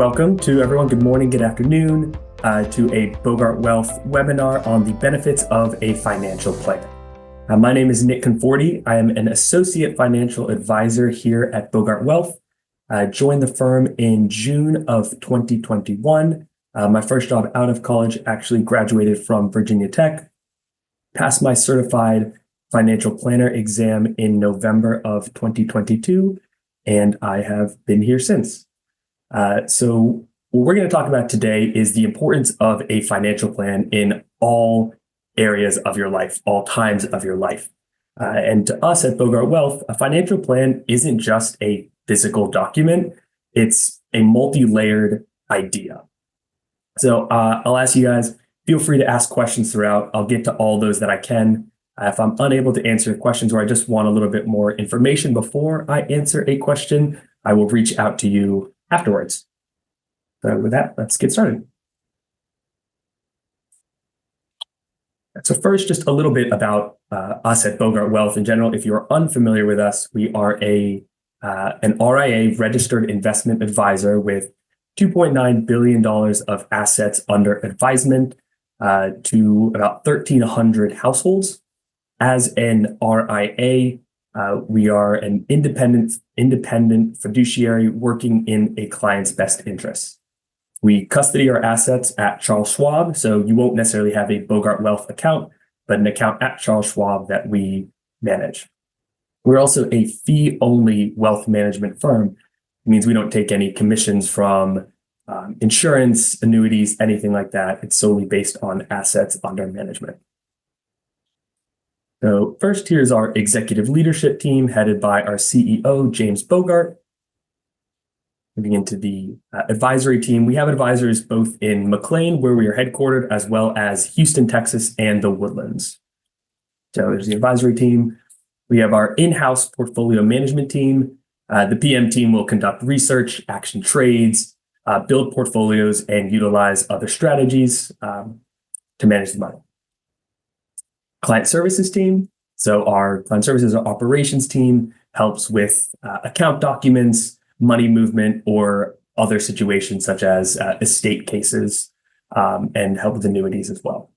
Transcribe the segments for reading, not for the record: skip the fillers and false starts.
Welcome to everyone. Good morning, good afternoon to a Bogart Wealth webinar on the benefits of a financial plan. My name is Nick Conforti. I am an associate financial advisor here at Bogart Wealth. I joined the firm in June of 2021. My first job out of college, actually graduated from Virginia Tech, passed my certified financial planner exam in November of 2022, and I have been here since. So what we're going to talk about today is the importance of a financial plan in all areas of your life, all times of your life. And to us at Bogart Wealth, a financial plan isn't just a physical document, it's a multi-layered idea. So I'll ask you guys, feel free to ask questions throughout. I'll get to all those that I can. If I'm unable to answer questions or I just want a little bit more information before I answer a question, I will reach out to you afterwards. So with that, let's get started. So first, just a little bit about us at Bogart Wealth in general. If you're unfamiliar with us, we are an RIA registered investment advisor with $2.9 billion of assets under advisement to about 1,300 households. As an RIA, we are an independent fiduciary working in a client's best interests. We custody our assets at Charles Schwab, so you won't necessarily have a Bogart Wealth account, but an account at Charles Schwab that we manage. We're also a fee-only wealth management firm. It means we don't take any commissions from insurance, annuities, anything like that. It's solely based on assets under management. So first, here's our executive leadership team headed by our CEO, James Bogart. Moving into the advisory team, we have advisors both in McLean, where we are headquartered, as well as Houston, Texas, and the Woodlands. So there's the advisory team. We have our in-house portfolio management team. The PM team will conduct research, action trades, build portfolios, and utilize other strategies to manage the money. Client services team. So our client services or operations team helps with account documents, money movement, or other situations such as estate cases, and help with annuities as well,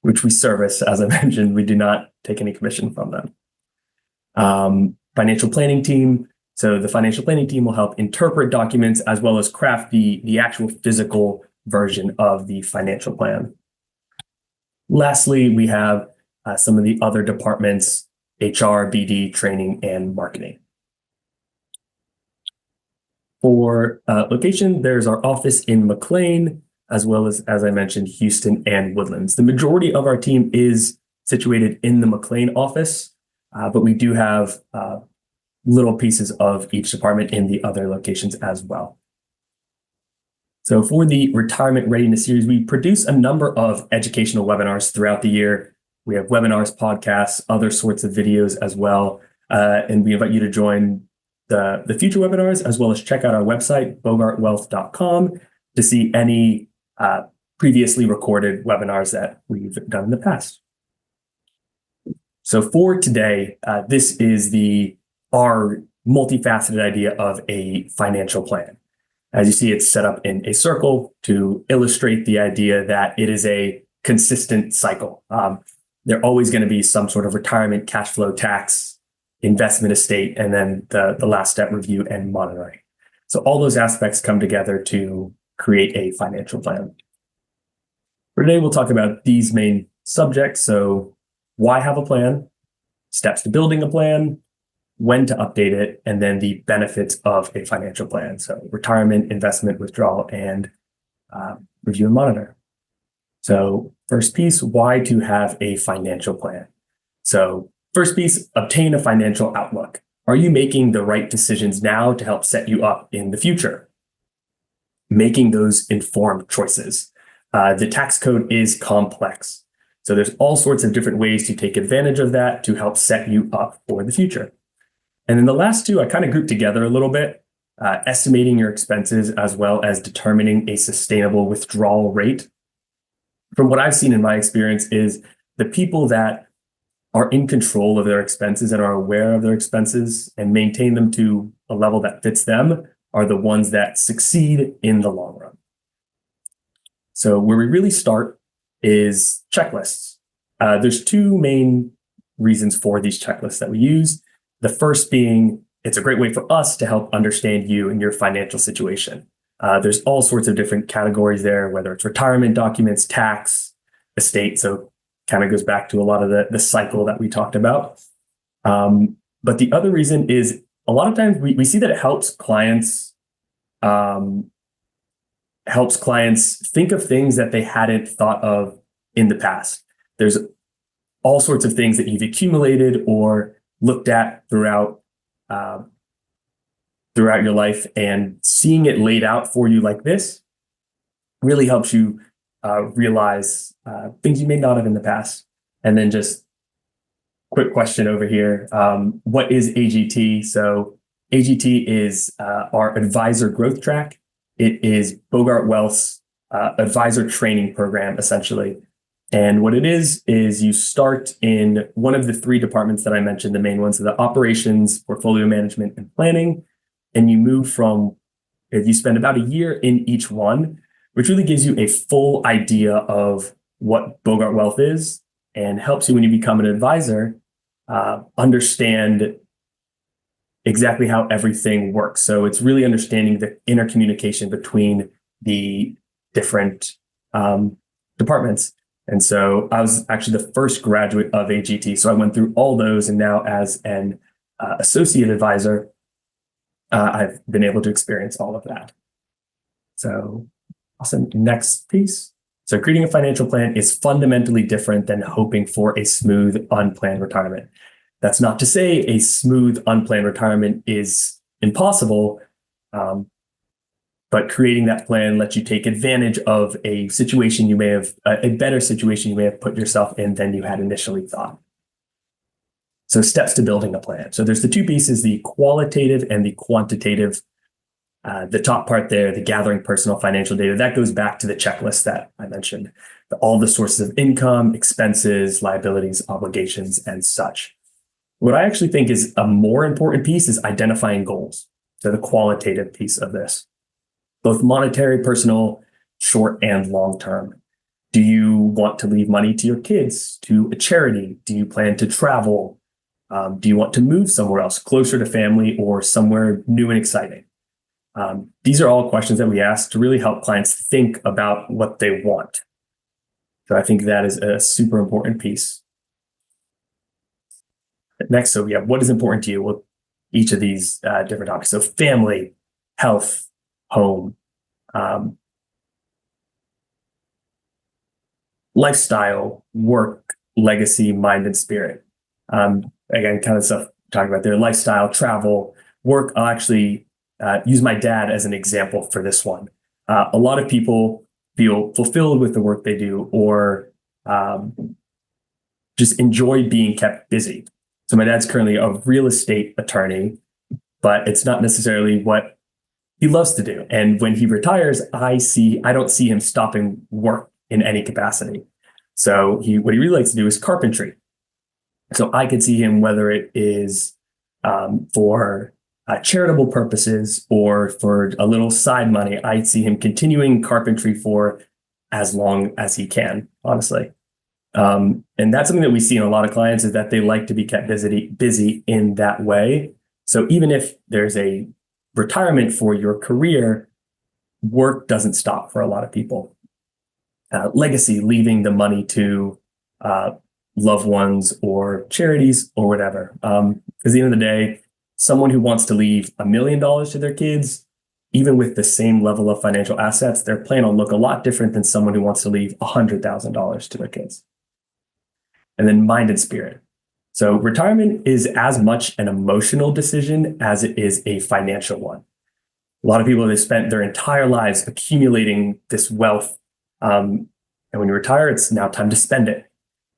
which we service. As I mentioned, we do not take any commission from them. Financial planning team. So the financial planning team will help interpret documents as well as craft the actual physical version of the financial plan. Lastly, we have some of the other departments: HR, BD, training, and marketing. For location, there's our office in McLean, as well as I mentioned, Houston and Woodlands. The majority of our team is situated in the McLean office, but we do have little pieces of each department in the other locations as well. So for the Retirement Readiness Series, we produce a number of educational webinars throughout the year. We have webinars, podcasts, other sorts of videos as well. And we invite you to join the future webinars, as well as check out our website, bogartwealth.com, to see any previously recorded webinars that we've done in the past. So for today, this is our multifaceted idea of a financial plan. As you see, it's set up in a circle to illustrate the idea that it is a consistent cycle. There's always going to be some sort of retirement, cash flow, tax, investment, estate, and then the last step, review and monitoring. So all those aspects come together to create a financial plan. For today, we'll talk about these main subjects. So why have a plan, steps to building a plan, when to update it, and then the benefits of a financial plan. So retirement, investment, withdrawal, and review and monitor. So first piece, why to have a financial plan? So first piece, obtain a financial outlook. Are you making the right decisions now to help set you up in the future? Making those informed choices. The tax code is complex. So there's all sorts of different ways to take advantage of that to help set you up for the future. And then the last two I kind of grouped together a little bit, estimating your expenses as well as determining a sustainable withdrawal rate. From what I've seen in my experience is the people that are in control of their expenses and are aware of their expenses and maintain them to a level that fits them are the ones that succeed in the long run. So where we really start is checklists. There's two main reasons for these checklists that we use. The first being, it's a great way for us to help understand you and your financial situation. There's all sorts of different categories there, whether it's retirement documents, tax, estate. So kind of goes back to a lot of the cycle that we talked about. But the other reason is a lot of times we see that it helps clients think of things that they hadn't thought of in the past. There's all sorts of things that you've accumulated or looked at throughout your life, and seeing it laid out for you like this really helps you realize things you may not have in the past. And then just quick question over here. What is AGT? So AGT is our advisor growth track. It is Bogart Wealth's advisor training program, essentially. And what it is you start in one of the three departments that I mentioned, the main ones, the operations, portfolio management, and planning. And you move you spend about a year in each one, which really gives you a full idea of what Bogart Wealth is and helps you when you become an advisor understand exactly how everything works. So it's really understanding the intercommunication between the different departments. And so I was actually the first graduate of AGT. So I went through all those, and now as an associate advisor, I've been able to experience all of that. So awesome. Next piece. So creating a financial plan is fundamentally different than hoping for a smooth, unplanned retirement. That's not to say a smooth, unplanned retirement is impossible, but creating that plan lets you take advantage of a situation a better situation you may have put yourself in than you had initially thought. So steps to building a plan. So there's the two pieces, the qualitative and the quantitative. The top part there, the gathering personal financial data, that goes back to the checklist that I mentioned. All the sources of income, expenses, liabilities, obligations, and such. What I actually think is a more important piece is identifying goals. So the qualitative piece of this, both monetary, personal, short, and long term. Do you want to leave money to your kids, to a charity? Do you plan to travel? Do you want to move somewhere else, closer to family or somewhere new and exciting? These are all questions that we ask to really help clients think about what they want. So I think that is a super important piece. Next, so we have what is important to you? Well, each of these different topics. So family, health, home, lifestyle, work, legacy, mind, and spirit. Again, kind of stuff talking about there, lifestyle, travel, work. I'll actually use my dad as an example for this one. A lot of people feel fulfilled with the work they do, or just enjoy being kept busy. So my dad's currently a real estate attorney, but it's not necessarily what he loves to do. And when he retires, I don't see him stopping work in any capacity. So what he really likes to do is carpentry. So I could see him, whether it is for charitable purposes or for a little side money, I see him continuing carpentry for as long as he can, honestly. And that's something that we see in a lot of clients, is that they like to be kept busy in that way. So even if there's a retirement for your career, work doesn't stop for a lot of people. Legacy, leaving the money to loved ones or charities or whatever. Because at the end of the day, someone who wants to leave $1 million to their kids, even with the same level of financial assets, their plan will look a lot different than someone who wants to leave $100,000 to their kids. And then mind and spirit. So retirement is as much an emotional decision as it is a financial one. A lot of people have spent their entire lives accumulating this wealth. And when you retire, it's now time to spend it.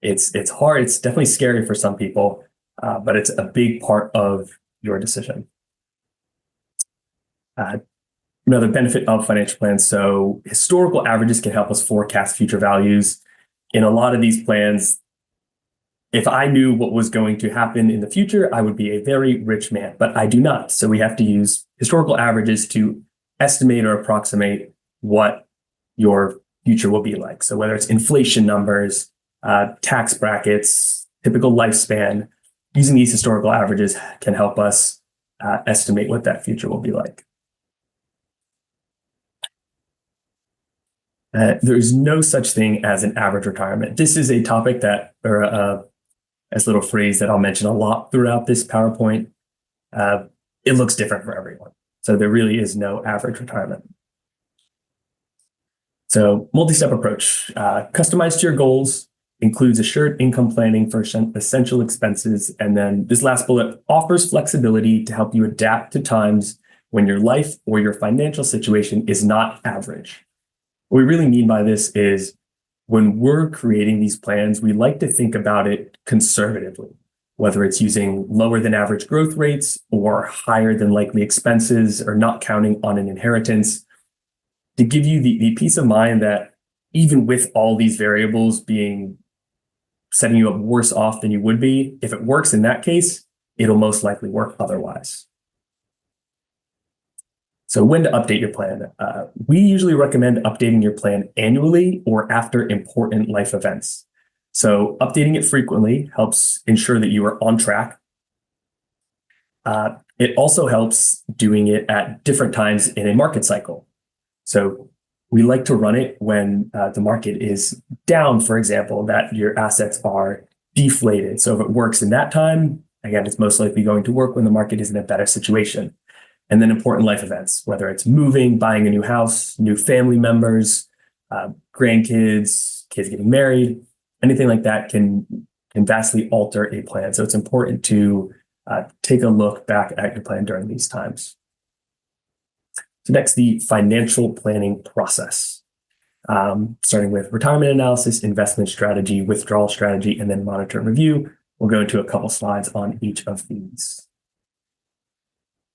It's hard. It's definitely scary for some people, but it's a big part of your decision. Another benefit of financial plans. So historical averages can help us forecast future values. In a lot of these plans, if I knew what was going to happen in the future, I would be a very rich man, but I do not. So we have to use historical averages to estimate or approximate what your future will be like. So whether it's inflation numbers, tax brackets, typical lifespan, using these historical averages can help us estimate what that future will be like. There is no such thing as an average retirement. This is a topic that, or as a little phrase that I'll mention a lot throughout this PowerPoint. It looks different for everyone. So there really is no average retirement. So multi-step approach, customized to your goals, includes assured income planning for essential expenses. And then this last bullet offers flexibility to help you adapt to times when your life or your financial situation is not average. What we really mean by this is when we're creating these plans, we like to think about it conservatively, whether it's using lower than average growth rates or higher than likely expenses or not counting on an inheritance, to give you the peace of mind that even with all these variables setting you up worse off than you would be, if it works in that case, it'll most likely work otherwise. So when to update your plan? We usually recommend updating your plan annually or after important life events. So updating it frequently helps ensure that you are on track. It also helps doing it at different times in a market cycle. So we like to run it when the market is down, for example, that your assets are deflated. So if it works in that time, again, it's most likely going to work when the market is in a better situation. And then important life events, whether it's moving, buying a new house, new family members, grandkids, kids getting married, anything like that can vastly alter a plan. So it's important to take a look back at your plan during these times. So next, the financial planning process, starting with retirement analysis, investment strategy, withdrawal strategy, and then monitor and review. We'll go into a couple slides on each of these.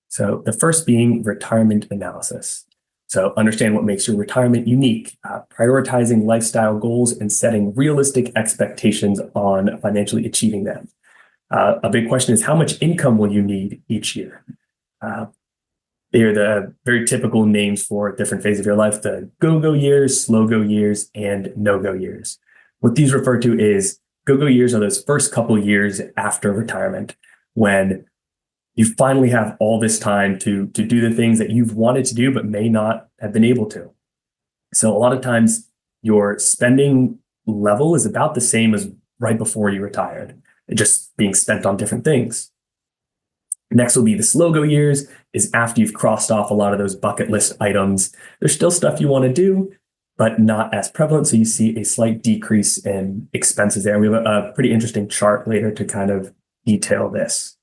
So the first being retirement analysis. So understand what makes your retirement unique, prioritizing lifestyle goals and setting realistic expectations on financially achieving them. A big question is how much income will you need each year? They are the very typical names for different phases of your life, the go-go years, slow-go years, and no-go years. What these refer to is go-go years are those first couple years after retirement when you finally have all this time to do the things that you've wanted to do but may not have been able to. So a lot of times your spending level is about the same as right before you retired, just being spent on different things. Next will be the slow-go years, is after you've crossed off a lot of those bucket list items. There's still stuff you want to do, but not as prevalent. So you see a slight decrease in expenses there. We have a pretty interesting chart later to kind of detail this.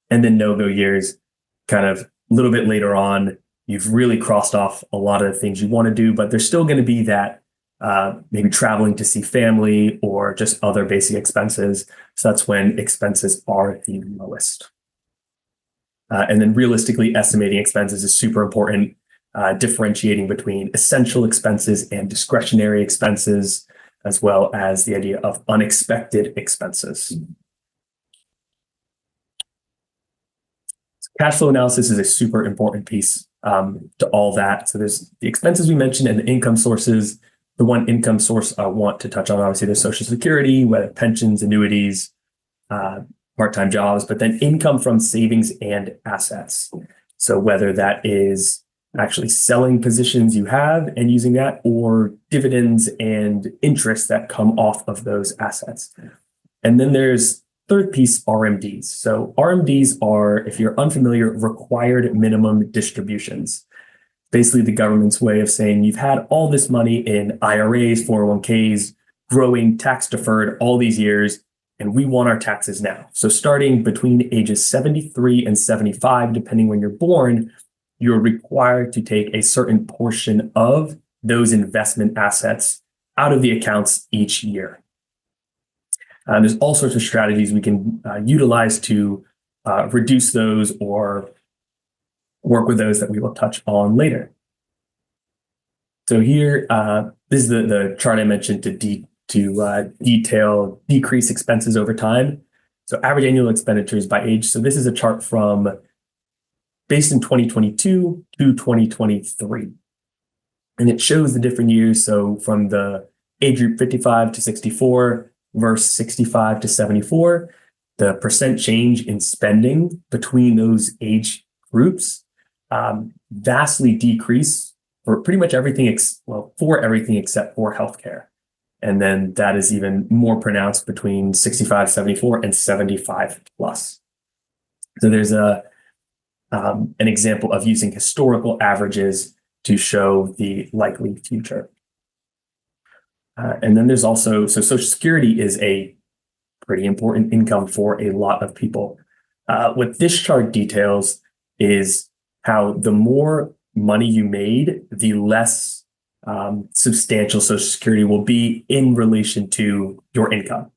And then no-go years, kind of a little bit later on, you've really crossed off a lot of the things you want to do, but there's still going to be that maybe traveling to see family or just other basic expenses. So that's when expenses are the lowest. And then realistically estimating expenses is super important, differentiating between essential expenses and discretionary expenses, as well as the idea of unexpected expenses. So cash flow analysis is a super important piece to all that. So there's the expenses we mentioned and the income sources. The one income source I want to touch on, obviously, there's Social Security, whether pensions, annuities, part-time jobs, but then income from savings and assets. So whether that is actually selling positions you have and using that, or dividends and interest that come off of those assets. And then there's third piece, RMDs. So RMDs are, if you're unfamiliar, required minimum distributions. Basically the government's way of saying you've had all this money in IRAs, 401ks, growing tax deferred all these years, and we want our taxes now. So starting between ages 73 and 75, depending when you're born, you're required to take a certain portion of those investment assets out of the accounts each year. There's all sorts of strategies we can utilize to reduce those or work with those that we will touch on later. So here, this is the chart I mentioned to to detail decrease expenses over time. So average annual expenditures by age. So this is a chart from based in 2022 to 2023. And it shows the different years. So from the age group 55 to 64 versus 65 to 74, the percent change in spending between those age groups vastly decrease for pretty much everything, for everything except for healthcare. And then that is even more pronounced between 65, 74, and 75 plus. So there's an example of using historical averages to show the likely future. And then there's also, so Social Security is a pretty important income for a lot of people. What this chart details is how the more money you made, the less substantial Social Security will be in relation to your income.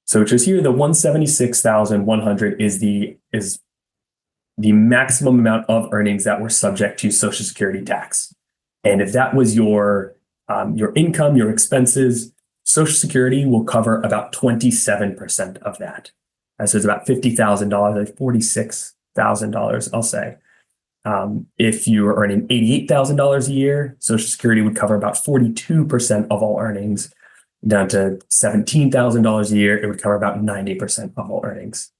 So just here, the 176,100 is the maximum amount of earnings that were subject to Social Security tax. And if that was your income, your expenses, Social Security will cover about 27% of that. So it's about $50,000, like $46,000, I'll say. If you are earning $88,000 a year, Social Security would cover about 42% of all earnings. Down to $17,000 a year, it would cover about 90% of all earnings.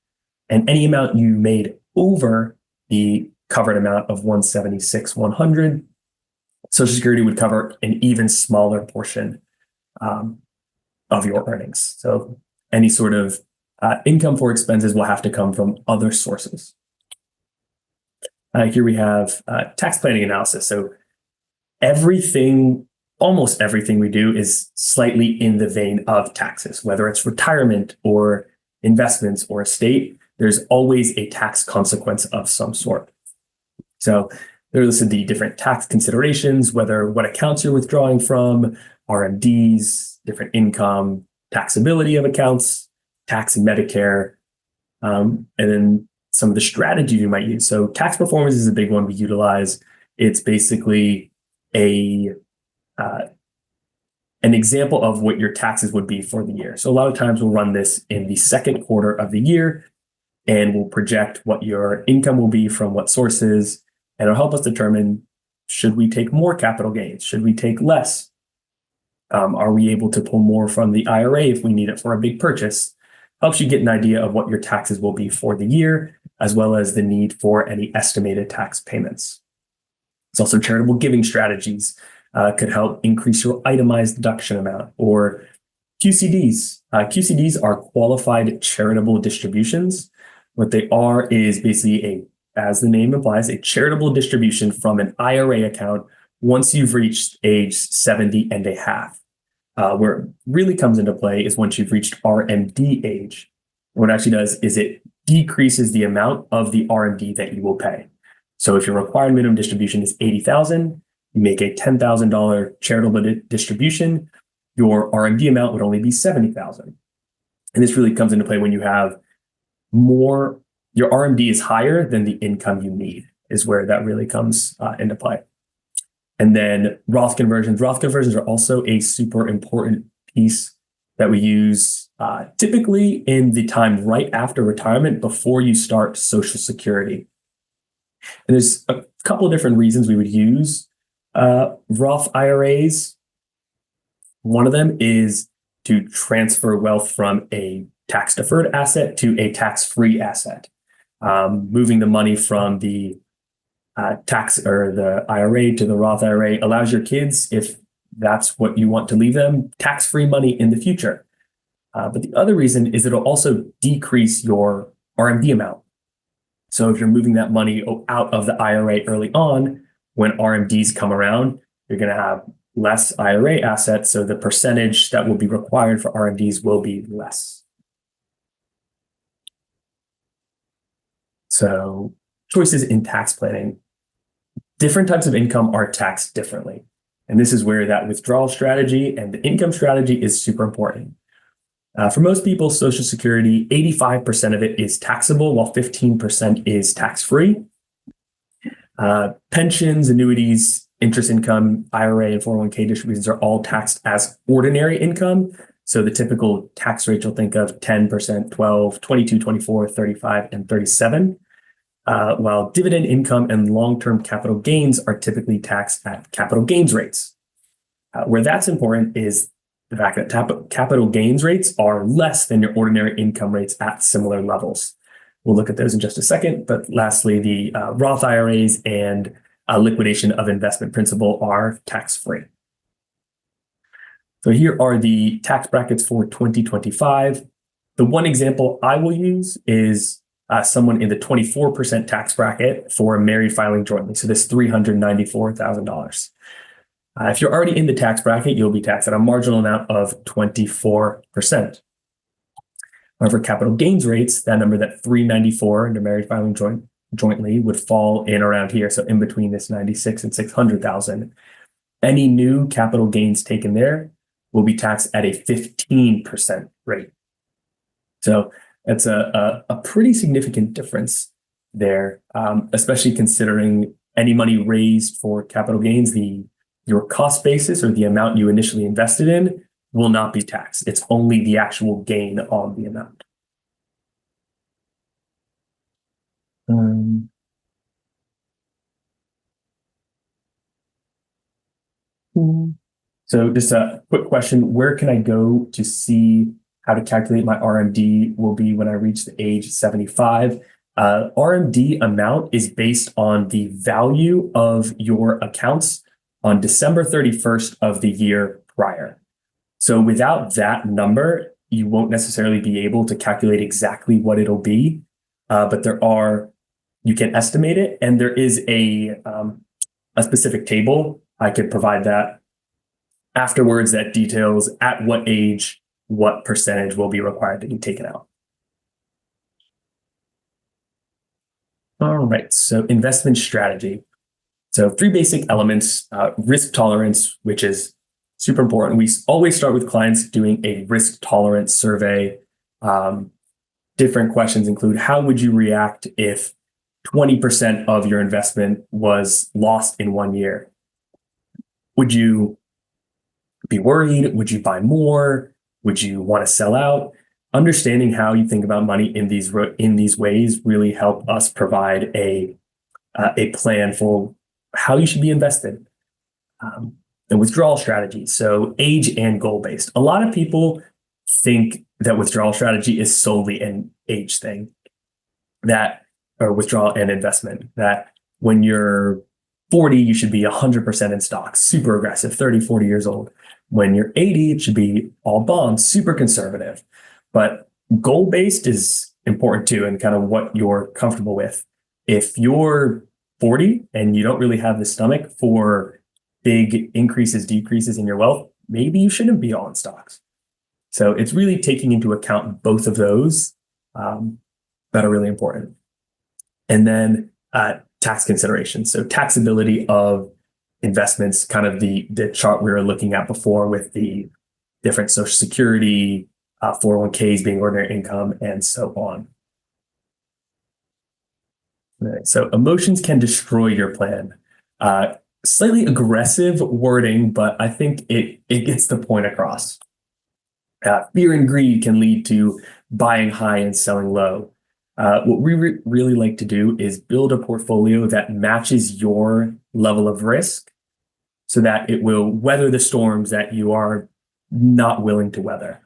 And any amount you made over the covered amount of 176,100, Social Security would cover an even smaller portion of your earnings. So any sort of income for expenses will have to come from other sources. Here we have tax planning analysis. So almost everything we do is slightly in the vein of taxes, whether it's retirement or investments or estate, there's always a tax consequence of some sort. So there's listed the different tax considerations, whether what accounts you're withdrawing from, RMDs, different income, taxability of accounts, tax and Medicare, and then some of the strategies you might use. So tax performance is a big one we utilize. It's basically an example of what your taxes would be for the year. So a lot of times we'll run this in the second quarter of the year, and we'll project what your income will be from what sources, and it'll help us determine, should we take more capital gains? Should we take less? Are we able to pull more from the IRA if we need it for a big purchase? Helps you get an idea of what your taxes will be for the year, as well as the need for any estimated tax payments. It's also charitable giving strategies could help increase your itemized deduction amount, or QCDs. QCDs are qualified charitable distributions. What they are is basically as the name implies, a charitable distribution from an IRA account once you've reached age 70 and a half. Where it really comes into play is once you've reached RMD age. What it actually does is it decreases the amount of the RMD that you will pay. So if your required minimum distribution is $80,000, you make a $10,000 charitable distribution, your RMD amount would only be $70,000. And this really comes into play when you have more, your RMD is higher than the income you need, is where that really comes into play. And then Roth conversions. Roth conversions are also a super important piece that we use typically in the time right after retirement before you start Social Security. And there's a couple of different reasons we would use Roth IRAs. One of them is to transfer wealth from a tax-deferred asset to a tax-free asset. Moving the money from the tax or the IRA to the Roth IRA allows your kids, if that's what you want to leave them, tax-free money in the future. But the other reason is it'll also decrease your RMD amount. So if you're moving that money out of the IRA early on, when RMDs come around, you're going to have less IRA assets. So the percentage that will be required for RMDs will be less. So choices in tax planning. Different types of income are taxed differently. And this is where that withdrawal strategy and the income strategy is super important. For most people, Social Security, 85% of it is taxable, while 15% is tax-free. Pensions, annuities, interest income, IRA, and 401k distributions are all taxed as ordinary income. So the typical tax rate you'll think of 10%, 12, 22, 24, 35, and 37. While dividend income and long-term capital gains are typically taxed at capital gains rates. Where that's important is the fact that capital gains rates are less than your ordinary income rates at similar levels. We'll look at those in just a second. But lastly, the Roth IRAs and liquidation of investment principal are tax-free. So here are the tax brackets for 2025. The one example I will use is someone in the 24% tax bracket for married filing jointly. So this $394,000. If you're already in the tax bracket, you'll be taxed at a marginal amount of 24%. However, capital gains rates, that number, that 394 under married filing jointly, would fall in around here. So in between this 96 and 600,000. Any new capital gains taken there will be taxed at a 15% rate. So that's a pretty significant difference there, especially considering any money raised for capital gains, your cost basis or the amount you initially invested in will not be taxed. It's only the actual gain on the amount. So just a quick question, where can I go to see how to calculate my RMD will be when I reach the age 75? RMD amount is based on the value of your accounts on December 31st of the year prior. So without that number, you won't necessarily be able to calculate exactly what it'll be, but you can estimate it, and there is a specific table. I could provide that afterwards that details at what age, what percentage will be required to be taken out. All right, so investment strategy. So 3 basic elements, risk tolerance, which is super important. We always start with clients doing a risk tolerance survey. Different questions include, how would you react if 20% of your investment was lost in 1 year? Would you be worried? Would you buy more? Would you want to sell out? Understanding how you think about money in these ways really help us provide a plan for how you should be invested. The withdrawal strategy, so age and goal-based. A lot of people think that withdrawal strategy is solely an age thing, or withdrawal and investment, that when you're 40, you should be 100% in stocks, super aggressive, 30, 40 years old. When you're 80, it should be all bonds, super conservative. But goal-based is important too, and kind of what you're comfortable with. If you're 40 and you don't really have the stomach for big increases, decreases in your wealth, maybe you shouldn't be all in stocks. So it's really taking into account both of those that are really important. And then tax considerations. So taxability of investments, kind of the chart we were looking at before with the different Social Security, 401ks being ordinary income, and so on. Right, so emotions can destroy your plan. Slightly aggressive wording, but I think it gets the point across. Fear and greed can lead to buying high and selling low. What we really like to do is build a portfolio that matches your level of risk so that it will weather the storms that you are not willing to weather.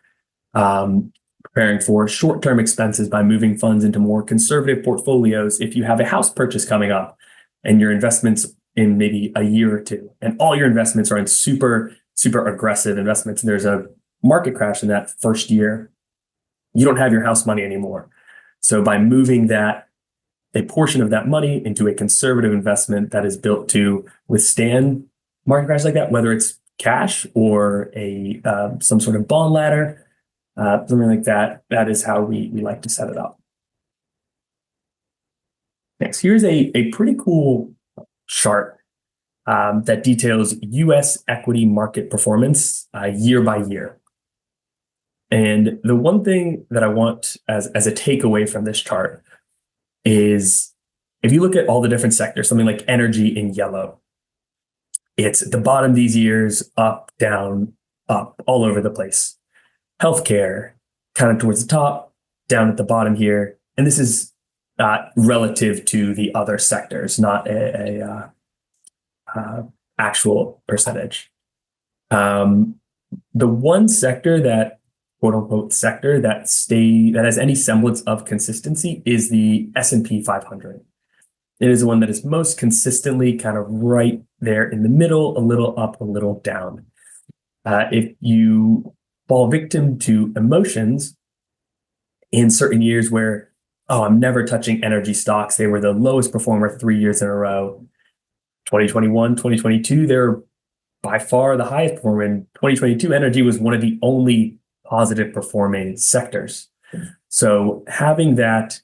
Preparing for short-term expenses by moving funds into more conservative portfolios. If you have a house purchase coming up and your investments in maybe a year or two, and all your investments are in super, super aggressive investments, and there's a market crash in that first year, you don't have your house money anymore. So by moving a portion of that money into a conservative investment that is built to withstand market crash like that, whether it's cash or some sort of bond ladder, something like that, that is how we like to set it up. Next, here's a pretty cool chart that details U.S. equity market performance year by year. And the one thing that I want as a takeaway from this chart is, if you look at all the different sectors, something like energy in yellow, It's at the bottom of these years, up, down, up, all over the place. Healthcare, kind of towards the top, down at the bottom here. And this is relative to the other sectors, not a actual percentage. The one sector that, quote unquote, sector that has any semblance of consistency is the S&P 500. It is the one that is most consistently kind of right there in the middle, a little up, a little down. If you fall victim to emotions in certain years where, oh, I'm never touching energy stocks, they were the lowest performer 3 years in a row. 2021, 2022, they're by far the highest performer. In 2022, energy was one of the only positive performing sectors. So having that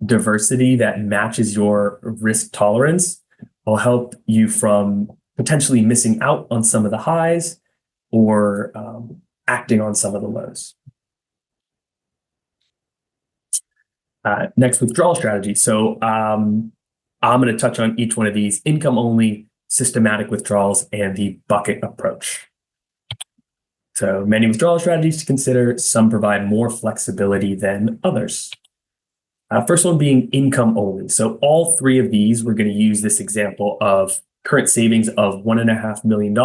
diversity that matches your risk tolerance will help you from potentially missing out on some of the highs or acting on some of the lows. Next, withdrawal strategy. So I'm going to touch on each one of these: income only, systematic withdrawals, and the bucket approach. So many withdrawal strategies to consider. Some provide more flexibility than others. First one being income only. So all three of these, we're going to use this example of current savings of $1.5 million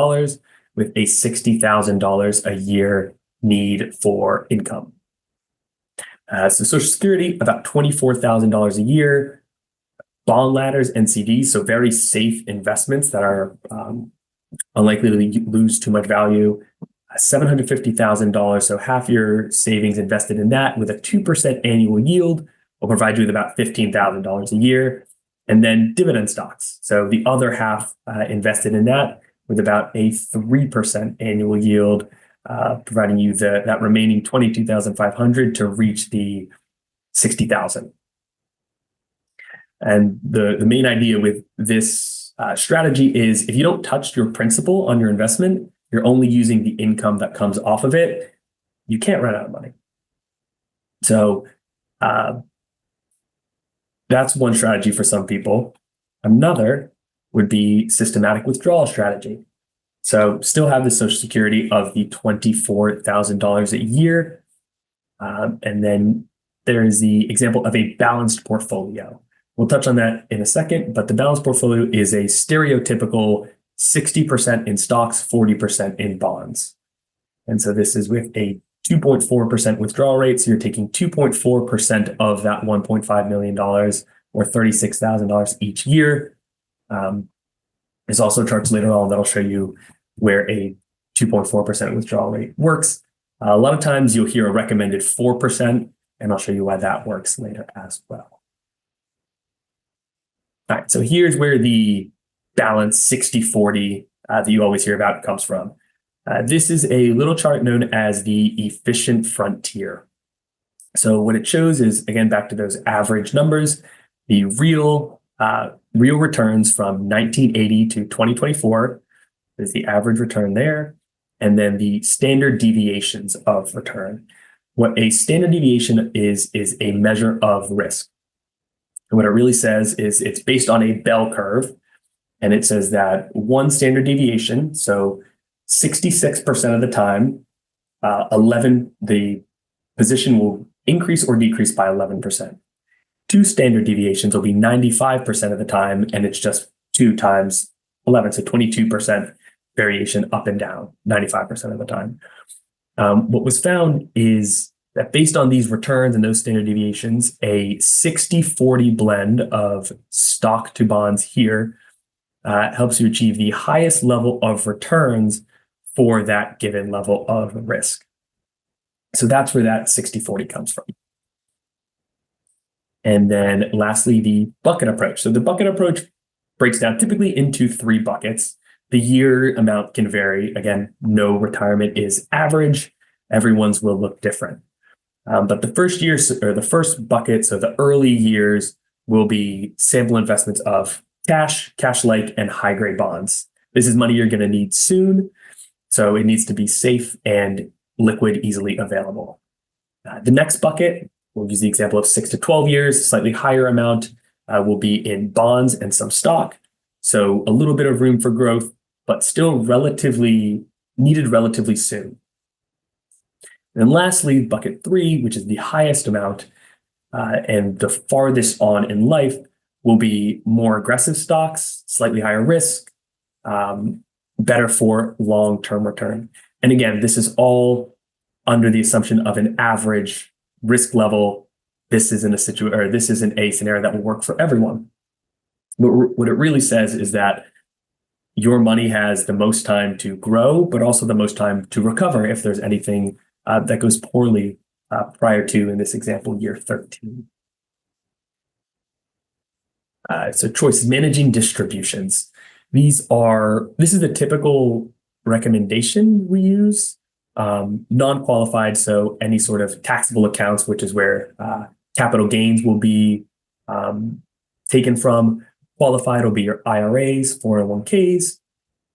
with a $60,000 a year need for income. So Social Security, about $24,000 a year. Bond ladders and CDs, so very safe investments that are unlikely to lose too much value. $750,000, so half your savings invested in that with a 2% annual yield will provide you with about $15,000 a year. And then dividend stocks, so the other half invested in that with about a 3% annual yield, providing you that remaining $22,500 to reach the $60,000. And the main idea with this strategy is if you don't touch your principal on your investment, you're only using the income that comes off of it, you can't run out of money. So that's one strategy for some people. Another would be systematic withdrawal strategy. So still have the Social Security of the $24,000 a year. And then there is the example of a balanced portfolio. We'll touch on that in a second, but the balanced portfolio is a stereotypical 60% in stocks, 40% in bonds. And so this is with a 2.4% withdrawal rate. So you're taking 2.4% of that $1.5 million or $36,000 each year. There's also charts later on that'll show you where a 2.4% withdrawal rate works. A lot of times you'll hear a recommended 4%, and I'll show you why that works later as well. All right, so here's where the balance 60-40 that you always hear about comes from. This is a little chart known as the efficient frontier. So what it shows is, again, back to those average numbers, the real returns from 1980 to 2024 is the average return there, and then the standard deviations of return. What a standard deviation is a measure of risk. And what it really says is it's based on a bell curve, and it says that one standard deviation, so 66% of the time, the position will increase or decrease by 11%. Two standard deviations will be 95% of the time, and it's just 2 times 11, so 22% variation up and down 95% of the time. What was found is that based on these returns and those standard deviations, a 60-40 blend of stock to bonds here helps you achieve the highest level of returns for that given level of risk. So that's where that 60-40 comes from. And then lastly, the bucket approach. So the bucket approach breaks down typically into 3 buckets. The year amount can vary. Again, no retirement is average. Everyone's will look different. But the first year, or the first bucket, so the early years, will be sample investments of cash, cash-like, and high-grade bonds. This is money you're going to need soon, so it needs to be safe and liquid, easily available. The next bucket, we'll use the example of 6 to 12 years, slightly higher amount will be in bonds and some stock. So a little bit of room for growth, but still needed relatively soon. And lastly, bucket 3, which is the highest amount and the farthest on in life, will be more aggressive stocks, slightly higher risk, better for long-term return. And again, this is all under the assumption of an average risk level. This isn't a scenario that will work for everyone. But what it really says is that your money has the most time to grow, but also the most time to recover if there's anything that goes poorly prior to, in this example, year 13. So choices, managing distributions. This is the typical recommendation we use. Non-qualified, so any sort of taxable accounts, which is where capital gains will be taken from. Qualified will be your IRAs, 401ks,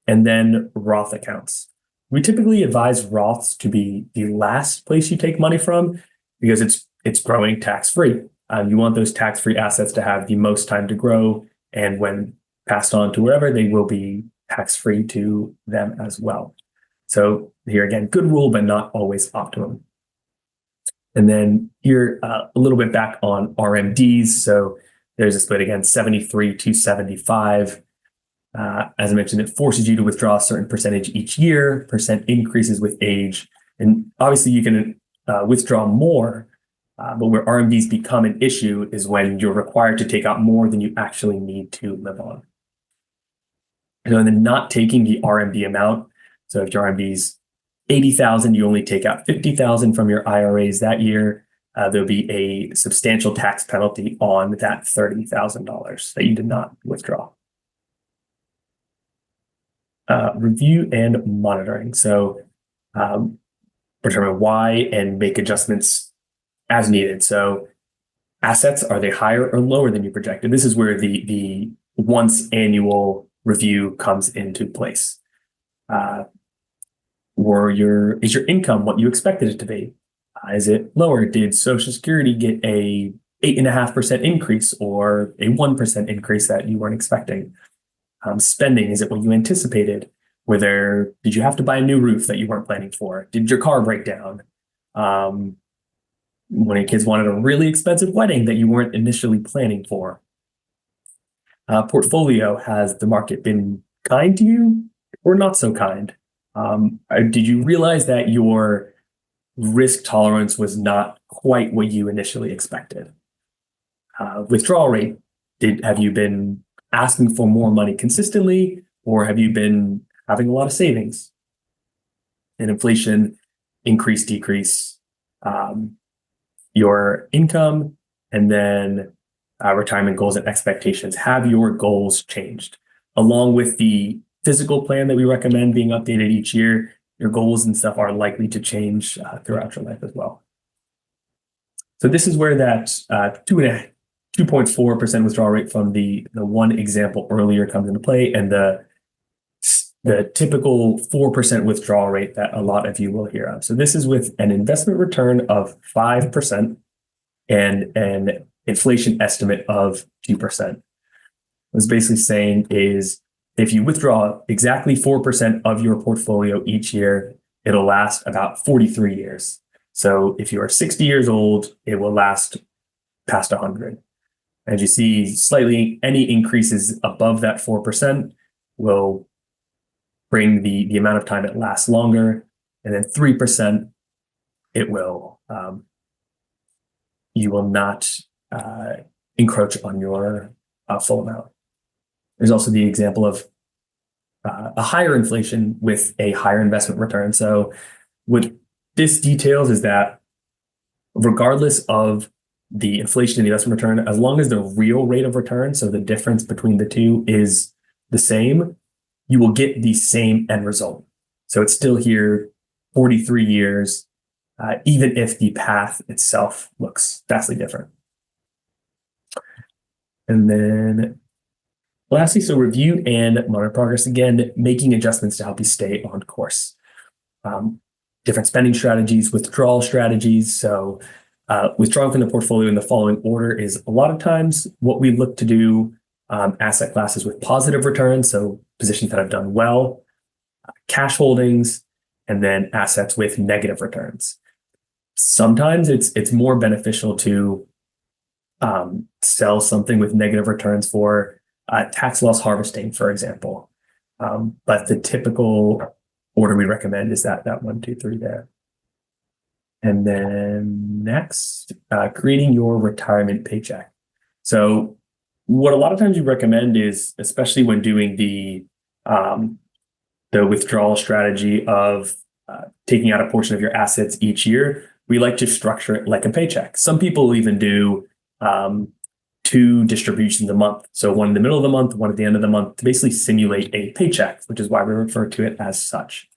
and then Roth accounts. We typically advise Roths to be the last place you take money from because it's growing tax-free. You want those tax-free assets to have the most time to grow, and when passed on to wherever, they will be tax-free to them as well. So here again, good rule, but not always optimum. And then here, a little bit back on RMDs. So there's a split again, 73 to 75. As I mentioned, it forces you to withdraw a certain percentage each year. Percent increases with age. And obviously you can withdraw more, but where RMDs become an issue is when you're required to take out more than you actually need to live on. And then not taking the RMD amount. So if your RMD's 80,000, you only take out 50,000 from your IRAs that year. There'll be a substantial tax penalty on that $30,000 that you did not withdraw. Review and monitoring. So determine why and make adjustments as needed. So assets, are they higher or lower than you projected? This is where the once annual review comes into place. Is your income what you expected it to be? Is it lower? Did Social Security get a 8.5% increase or a 1% increase that you weren't expecting? Spending, is it what you anticipated? Did you have to buy a new roof that you weren't planning for? Did your car break down? One of your kids wanted a really expensive wedding that you weren't initially planning for. Portfolio, has the market been kind to you or not so kind? Did you realize that your risk tolerance was not quite what you initially expected? Withdrawal rate, have you been asking for more money consistently, or have you been having a lot of savings? And inflation, increase, decrease, your income, and then retirement goals and expectations. Have your goals changed? Along with the physical plan that we recommend being updated each year, your goals and stuff are likely to change throughout your life as well. So this is where that 2.4% withdrawal rate from the one example earlier comes into play, and the typical 4% withdrawal rate that a lot of you will hear of. So this is with an investment return of 5% and an inflation estimate of 2%. What it's basically saying is if you withdraw exactly 4% of your portfolio each year, it'll last about 43 years. So if you are 60 years old, it will last past 100. As you see, slightly any increases above that 4% will bring the amount of time it lasts longer. And then 3%, it will, you will not encroach on your full amount. There's also the example of a higher inflation with a higher investment return. So what this details is that regardless of the inflation and the investment return, as long as the real rate of return, so the difference between the two, is the same, you will get the same end result. So it's still here 43 years, even if the path itself looks vastly different. And then lastly, so review and monitor progress. Again, making adjustments to help you stay on course. Different spending strategies, withdrawal strategies. So withdrawing from the portfolio in the following order is a lot of times what we look to do asset classes with positive returns, so positions that have done well, cash holdings, and then assets with negative returns. Sometimes it's more beneficial to sell something with negative returns for tax loss harvesting, for example. But the typical order we recommend is that 1, 2, 3 there. And then next, creating your retirement paycheck. So what a lot of times we recommend is, especially when doing the withdrawal strategy of taking out a portion of your assets each year, we like to structure it like a paycheck. Some people even do 2 distributions a month. So one in the middle of the month, one at the end of the month, to basically simulate a paycheck, which is why we refer to it as such.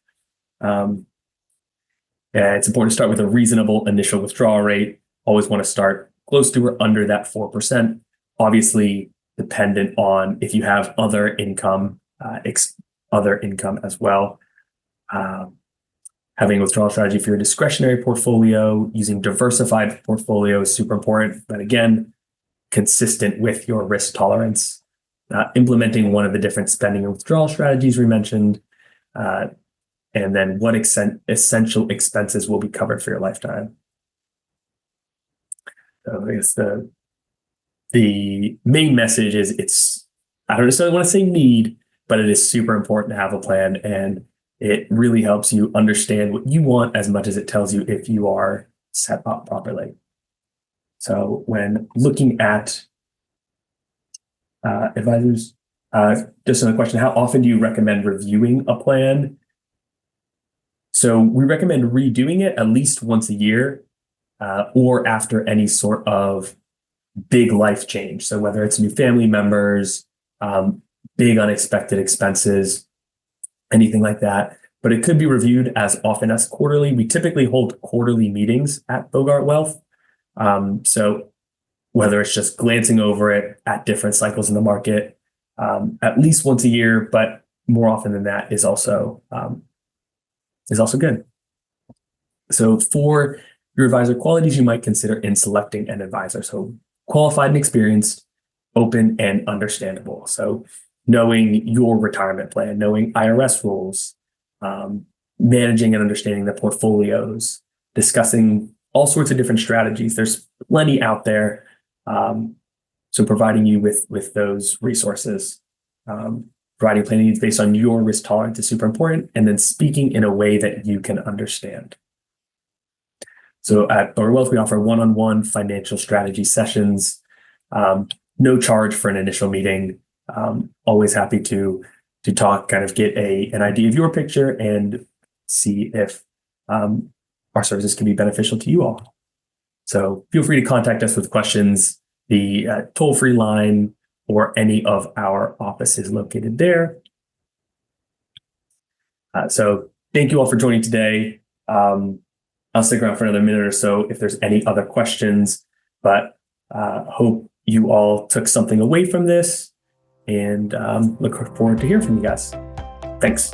It's important to start with a reasonable initial withdrawal rate. Always want to start close to or under that 4%. Obviously, dependent on if you have other income as well. Having a withdrawal strategy for your discretionary portfolio, using diversified portfolio is super important. But again, consistent with your risk tolerance. Implementing one of the different spending and withdrawal strategies we mentioned. And then what essential expenses will be covered for your lifetime. So I guess the main message is I don't necessarily want to say need, but it is super important to have a plan, and it really helps you understand what you want as much as it tells you if you are set up properly. So when looking at advisors, just another question, how often do you recommend reviewing a plan? So we recommend redoing it at least once a year or after any sort of big life change. So whether it's new family members, big unexpected expenses, anything like that. But it could be reviewed as often as quarterly. We typically hold quarterly meetings at Bogart Wealth. So whether it's just glancing over it at different cycles in the market, at least once a year, but more often than that is also good. So for your advisor qualities, you might consider in selecting an advisor. So qualified and experienced, open and understandable. So knowing your retirement plan, knowing IRS rules, managing and understanding the portfolios, discussing all sorts of different strategies. There's plenty out there. So providing you with those resources, providing planning needs based on your risk tolerance is super important, and then speaking in a way that you can understand. So at Bogart Wealth, we offer one-on-one financial strategy sessions, no charge for an initial meeting. Always happy to talk, kind of get an idea of your picture and see if our services can be beneficial to you all. So feel free to contact us with questions. The toll-free line or any of our offices located there. So thank you all for joining today. I'll stick around for another minute or so if there's any other questions, but hope you all took something away from this, and look forward to hearing from you guys. Thanks.